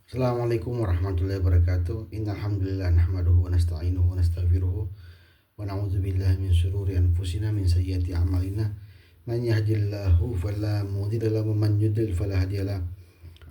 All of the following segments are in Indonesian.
Assalamualaikum warahmatullahi wabarakatuh. Innal hamdalillah nahmaduhu wa nasta'inuhu wa nastaghfiruh wa na'udzu billahi min shururi anfusina min sayyiati a'malina. Man yahdihillahu fala mudilla lahu wa man yudlil fala hadiyalah.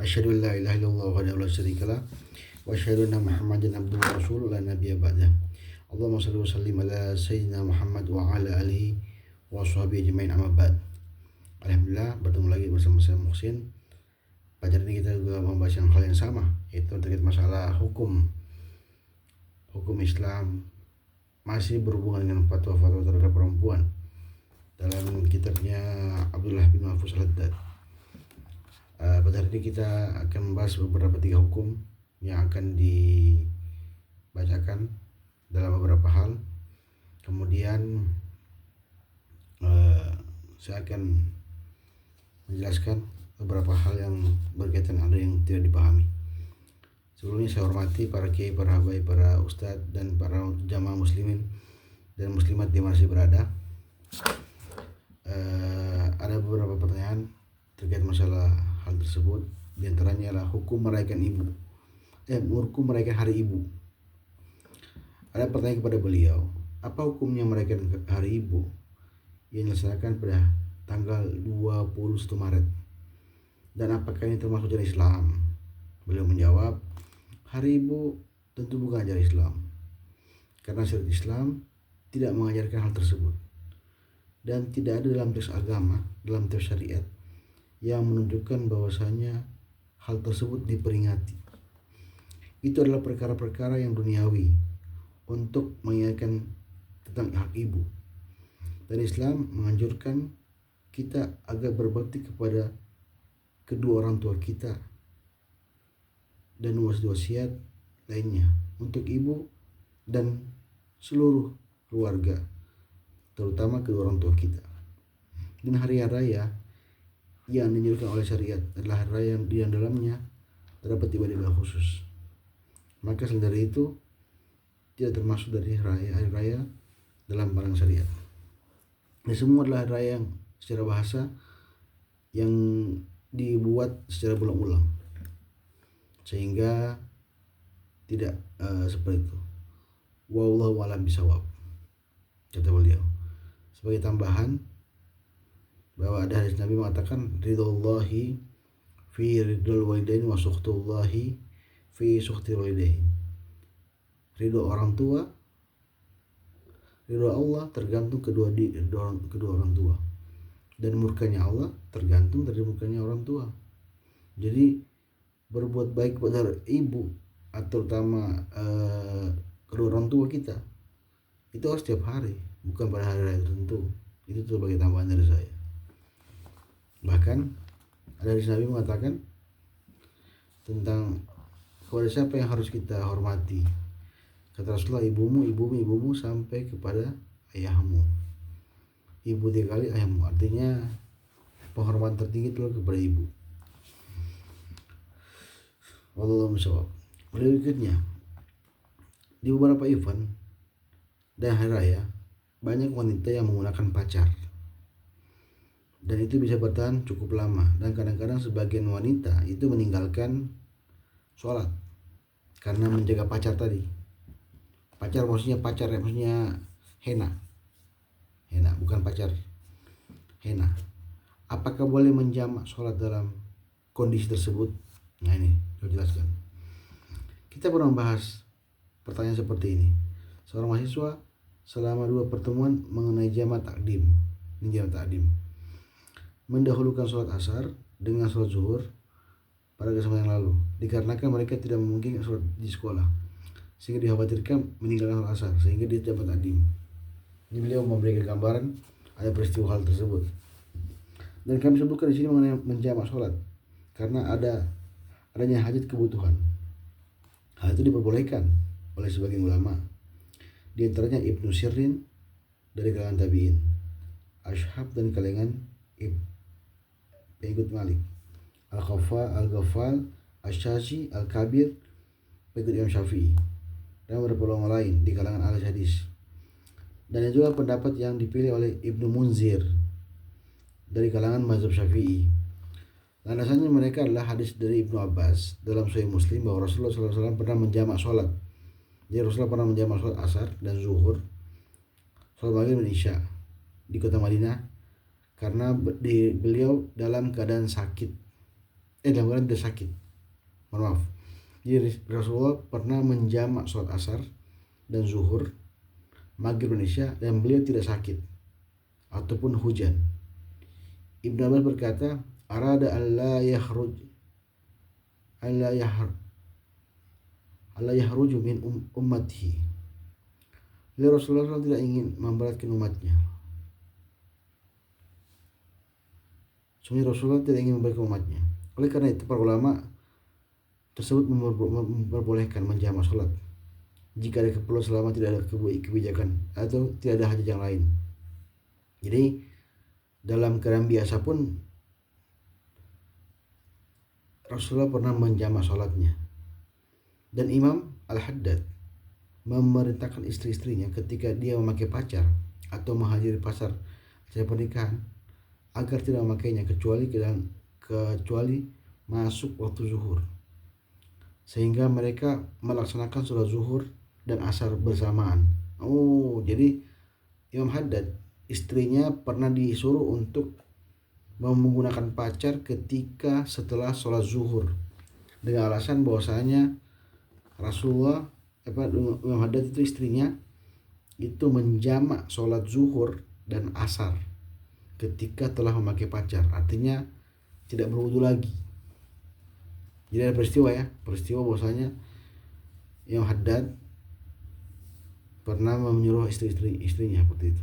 Asyhadu an la ilaha illallah wahdahu la syarikalah wa asyhadu anna Muhammadan abduhu wa rasuluhu la nabiyya ba'dah. Allahumma shalli wa sallim ala sayyidina Muhammad wa ala alihi wa sahbihi ajmain amma ba'd. Alhamdulillah bertemu lagi bersama saya Muhsin. Pada hari ini kita juga membahas hal yang sama, yaitu terkait masalah hukum Islam masih berhubungan dengan fatwa-fatwa terhadap perempuan dalam kitabnya Abdullah bin Mahfuz Al-Haddad. Pada hari ini kita akan membahas beberapa 3 hukum yang akan dibacakan dalam beberapa hal. Kemudian saya akan menjelaskan beberapa hal yang berkaitan ada yang tidak dipahami. Sebelumnya saya hormati para kiai, para habaib, para ustadz dan para jamaah muslimin dan muslimat di mana masih berada. Ada beberapa pertanyaan terkait masalah hal tersebut. Di antaranya adalah hukum merayakan hari ibu. Ada pertanyaan kepada beliau, apa hukumnya merayakan hari ibu yang dilaksanakan pada tanggal 21 Maret? Dan apakah ini termasuk ajaran Islam? Beliau menjawab, hari ibu tentu bukan ajaran Islam, karena syariat Islam tidak mengajarkan hal tersebut, dan tidak ada dalam teks agama, dalam teks syariat yang menunjukkan bahwasanya hal tersebut diperingati. Itu adalah perkara-perkara yang duniawi untuk mengingatkan tentang hak ibu, dan Islam menganjurkan kita agar berbakti kepada kedua orang tua kita dan wasiat lainnya untuk ibu dan seluruh keluarga, terutama kedua orang tua kita. Dan hari raya yang dianjurkan oleh syariat adalah hari raya yang di dalamnya terdapat ibadah khusus. Maka selain dari itu tidak termasuk dari hari raya dalam pandangan syariat. Ini semua adalah hari raya yang secara bahasa yang dibuat secara berulang-ulang sehingga tidak seperti itu. Wallahu a'lam bishawab, kata beliau. Sebagai tambahan bahwa ada hadis Nabi mengatakan ridhollahi fi ridhol walidain wa sukhtullahi fi sukhtil walidain. Ridho orang tua, ridho Allah tergantung kedua orang tua, dan murkanya Allah tergantung dari murkanya orang tua. Jadi berbuat baik kepada ibu atau terutama kedua orang tua kita itu harus setiap hari, bukan pada hari raya tertentu. Itu sebagai tambahan dari saya. Bahkan ada hadis Nabi mengatakan tentang kepada siapa yang harus kita hormati. Kata Rasulullah, ibumu sampai kepada ayahmu. Ibu 3 kali, ayahmu. Artinya penghormatan tertinggi itu kepada ibu. Wallahu a'lam. Berikutnya, di beberapa event dan hari raya banyak wanita yang menggunakan pacar, dan itu bisa bertahan cukup lama. Dan kadang-kadang sebagian wanita itu meninggalkan sholat karena menjaga pacar tadi. Pacar maksudnya henna, bukan pacar, henna. Apakah boleh menjamak sholat dalam kondisi tersebut? Nah, ini saya jelaskan. Kita pernah membahas pertanyaan seperti ini. Seorang mahasiswa selama 2 pertemuan mengenai jamak takdim, mendahulukan sholat asar dengan sholat zuhur pada kesempatan yang lalu, dikarenakan mereka tidak memungkinkan sholat di sekolah, sehingga dikhawatirkan meninggalkan sholat asar, sehingga dia jamak takdim. Ini beliau memberikan gambaran ada peristiwa hal tersebut. Dan kami sebutkan di sini mengenai menjamak sholat karena adanya hajat kebutuhan. Hal itu diperbolehkan oleh sebagian ulama. Di antaranya Ibnu Sirin dari kalangan tabi'in, Ashab dan kalangan pengikut Malik, Al-Ghafal, Asy-Syazi, Al-Kabir, pengikut Imam Syafi'i, dan beberapa ulama lain di kalangan ahli hadis. Dan itulah pendapat yang dipilih oleh Ibnu Munzir dari kalangan mazhab Syafi'i. Landasannya mereka adalah hadis dari Ibnu Abbas dalam Sahih Muslim bahwa Rasulullah SAW pernah menjamak sholat. Jadi Rasulullah pernah menjamak sholat asar dan zuhur, sholat maghrib dan isya di kota Madinah karena beliau dalam keadaan sakit. Dalam keadaan tidak sakit. Mohon maaf. Jadi Rasulullah pernah menjamak sholat asar dan zuhur, maghrib dan isya, dan beliau tidak sakit ataupun hujan. Ibnu Abbas berkata, arada alla yahruju min ummatihi. Beliau Rasulullah SAW tidak ingin memberatkan umatnya. Sebenarnya Rasulullah tidak ingin memberatkan umatnya. Oleh karena itu para ulama tersebut memperbolehkan menjamak sholat jika ada keperluan selama tidak ada kebijakan atau tidak ada hajat yang lain. Jadi dalam keadaan biasa pun Rasulullah pernah menjamak sholatnya. Dan Imam Al-Haddad memerintahkan istri-istrinya ketika dia memakai pacar atau menghadiri pasar acara pernikahan agar tidak memakainya kecuali masuk waktu zuhur, sehingga mereka melaksanakan sholat zuhur dan asar bersamaan. Jadi Imam Haddad istrinya pernah disuruh untuk menggunakan pacar ketika setelah sholat zuhur dengan alasan bahwasanya Rasulullah Imam Haddad itu istrinya itu menjamak sholat zuhur dan asar ketika telah memakai pacar, artinya tidak berwudu lagi. Jadi ada peristiwa bahwasanya Imam Haddad pernah menyuruh istrinya seperti itu.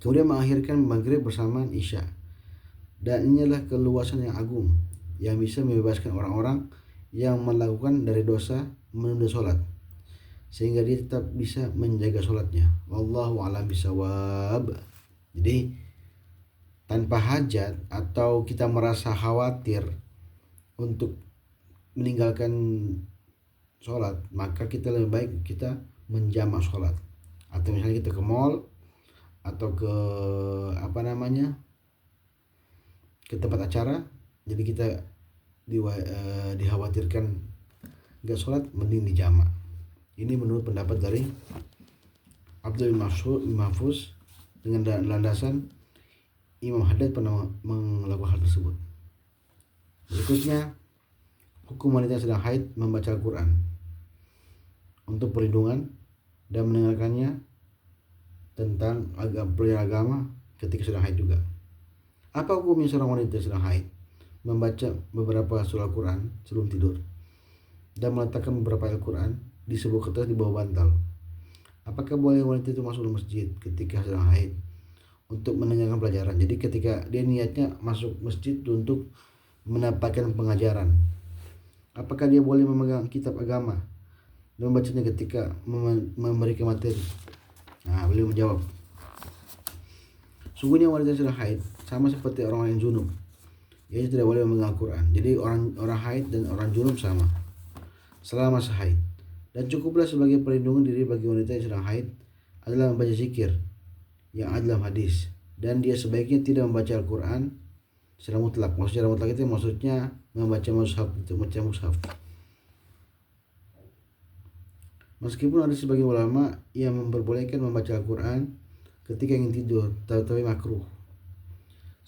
Kemudian mengakhirkan maghrib bersamaan isya. Dan inilah keluasan yang agung yang bisa membebaskan orang-orang yang melakukan dari dosa menunda sholat, sehingga dia tetap bisa menjaga sholatnya. Wallahu a'lam bishawab. Jadi tanpa hajat atau kita merasa khawatir untuk meninggalkan sholat, maka kita lebih baik kita menjamak sholat. Atau misalnya kita ke mall atau ke ke tempat acara, jadi kita dikhawatirkan nggak sholat, mending dijamak. Ini menurut pendapat dari Abdul Mahfuz dengan landasan Imam Haddad pernah melakukan hal tersebut. Berikutnya, hukum wanita yang sedang haid membaca Al-Quran untuk perlindungan dan mendengarkannya tentang agama ketika sedang haid juga. Apa hukumnya seorang wanita yang sedang haid membaca beberapa surah Al-Quran sebelum tidur dan meletakkan beberapa Al-Quran di sebuah kertas di bawah bantal? Apakah boleh wanita itu masuk ke masjid ketika sedang haid untuk mendengarkan pelajaran? Jadi ketika dia niatnya masuk masjid untuk mendapatkan pengajaran, apakah dia boleh memegang kitab agama dan membacanya ketika memberikan materi? Beliau menjawab, sungguhnya wanita yang sedang haid sama seperti orang yang junub, ia tidak boleh memegang Al-Quran. Jadi orang haid dan orang junub sama selama sehaid. Dan cukuplah sebagai perlindungan diri bagi wanita yang sedang haid adalah membaca zikir yang ada dalam hadis, dan dia sebaiknya tidak membaca Al-Quran secara mutlak. Maksudnya mutlak itu maksudnya membaca mushaf, Meskipun ada sebagian ulama yang memperbolehkan membaca Al-Quran ketika ingin tidur, tetapi makruh.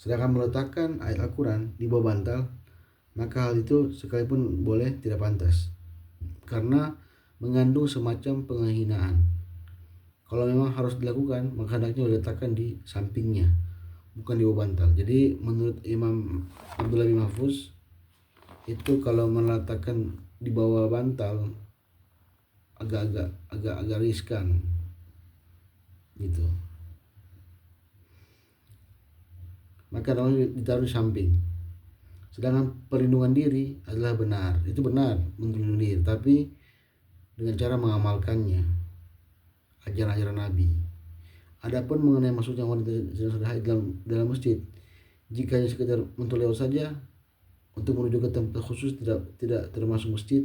Sedangkan meletakkan ayat Al-Quran di bawah bantal, maka hal itu sekalipun boleh tidak pantas, karena mengandung semacam penghinaan. Kalau memang harus dilakukan, maka hendaknya diletakkan di sampingnya, bukan di bawah bantal. Jadi menurut Imam Abdullah bin Mahfuz itu kalau meletakkan di bawah bantal agak riskan gitu. Maka ditaruh di samping. Sedangkan perlindungan diri adalah benar, itu benar melindungi diri, tapi dengan cara mengamalkannya, ajaran-ajaran Nabi. Adapun mengenai maksudnya wanita sedang haid dalam masjid, jika hanya sekedar untuk lewat saja untuk menuju ke tempat khusus tidak termasuk masjid,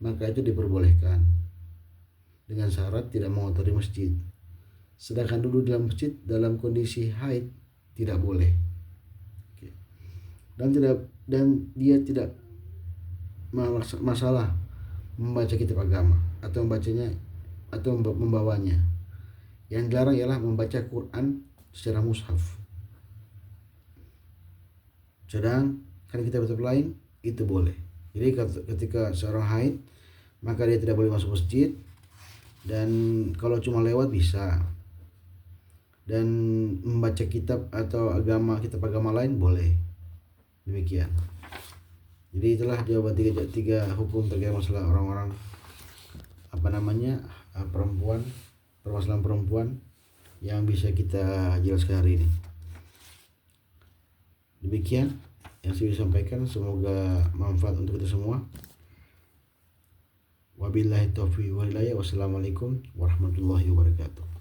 maka itu diperbolehkan dengan syarat tidak mengotori masjid. Sedangkan duduk dalam masjid dalam kondisi haid tidak boleh. dan dia tidak masalah membaca kitab agama atau membacanya atau membawanya. Yang dilarang ialah membaca Quran secara mushaf. Sedang kan kitab-kitab lain itu boleh. Jadi ketika seorang haid maka dia tidak boleh masuk masjid, dan kalau cuma lewat bisa. Dan membaca kitab atau kitab agama lain boleh. Demikian. Jadi itulah jawaban tiga hukum terkait masalah orang-orang perempuan, permasalahan perempuan yang bisa kita jelaskan hari ini. Demikian yang saya sampaikan, semoga manfaat untuk kita semua. Wabillahi taufiq wal hidayah. Wassalamualaikum warahmatullahi wabarakatuh.